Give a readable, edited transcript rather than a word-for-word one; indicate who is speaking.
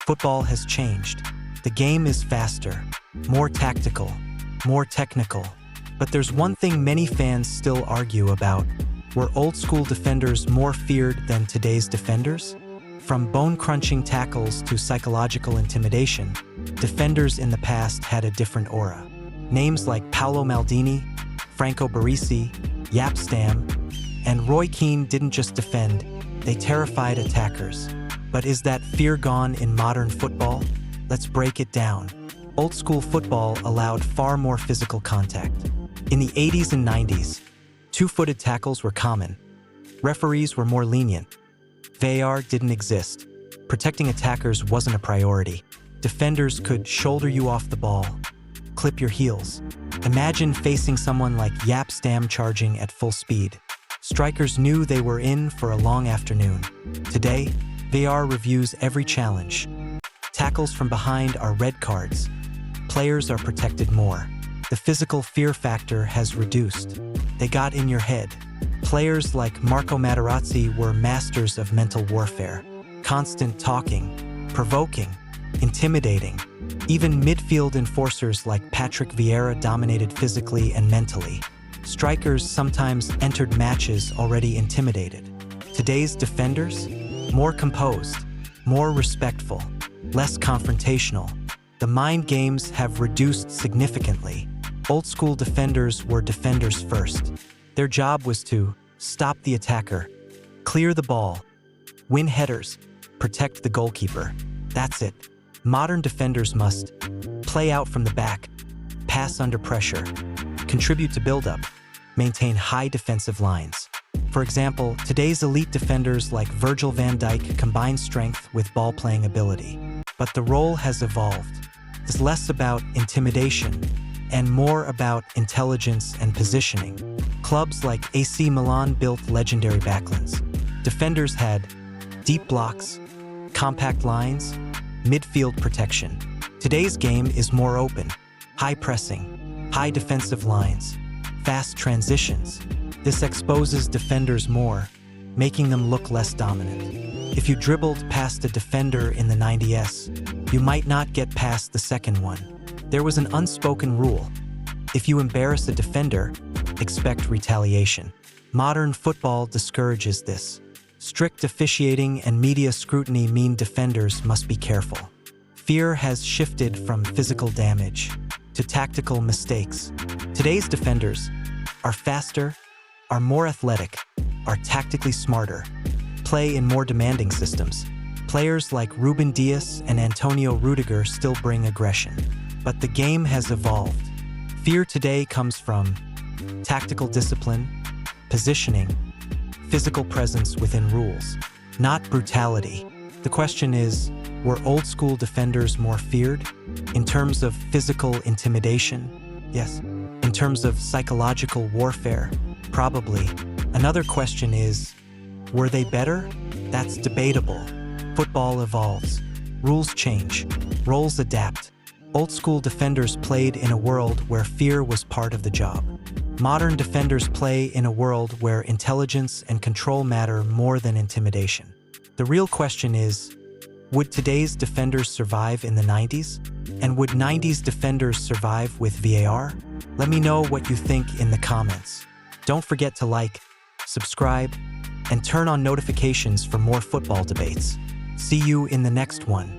Speaker 1: Football has changed. The game is faster, more tactical, more technical. But there's one thing many fans still argue about. Were old-school defenders more feared than today's defenders? From bone-crunching tackles to psychological intimidation, defenders in the past had a different aura. Names like Paolo Maldini, Franco Baresi, Jaap Stam, and Roy Keane didn't just defend, they terrified attackers. But is that fear gone in modern football? Let's break it down. Old-school football allowed far more physical contact. In the 80s and 90s, two-footed tackles were common. Referees were more lenient. VAR didn't exist. Protecting attackers wasn't a priority. Defenders could shoulder you off the ball, clip your heels. Imagine facing someone like Jaap Stam charging at full speed. Strikers knew they were in for a long afternoon. Today, VAR reviews every challenge. Tackles from behind are red cards. Players are protected more. The physical fear factor has reduced. They got in your head. Players like Marco Materazzi were masters of mental warfare. Constant talking, provoking, intimidating. Even midfield enforcers like Patrick Vieira dominated physically and mentally. Strikers sometimes entered matches already intimidated. Today's defenders? More composed, more respectful, less confrontational. The mind games have reduced significantly. Old-school defenders were defenders first. Their job was to stop the attacker, clear the ball, win headers, protect the goalkeeper. That's it. Modern defenders must play out from the back, pass under pressure, contribute to build-up, maintain high defensive lines. For example, today's elite defenders like Virgil van Dijk combine strength with ball-playing ability. But the role has evolved. It's less about intimidation and more about intelligence and positioning. Clubs like AC Milan built legendary backlines. Defenders had deep blocks, compact lines, midfield protection. Today's game is more open, high pressing, high defensive lines, fast transitions. This exposes defenders more, making them look less dominant. If you dribbled past a defender in the 90s, you might not get past the second one. There was an unspoken rule. If you embarrass a defender, expect retaliation. Modern football discourages this. Strict officiating and media scrutiny mean defenders must be careful. Fear has shifted from physical damage to tactical mistakes. Today's defenders are faster, are more athletic, are tactically smarter, play in more demanding systems. Players like Rúben and Antonio Rüdiger still bring aggression. But the game has evolved. Fear today comes from tactical discipline, positioning, physical presence within rules, not brutality. The question is, were old-school defenders more feared? In terms of physical intimidation? Yes. In terms of psychological warfare? Probably. Another question is, were they better? That's debatable. Football evolves. Rules change. Roles adapt. Old-school defenders played in a world where fear was part of the job. Modern defenders play in a world where intelligence and control matter more than intimidation. The real question is, would today's defenders survive in the 90s? And would 90s defenders survive with VAR? Let me know what you think in the comments. Don't forget to like, subscribe, and turn on notifications for more football debates. See you in the next one.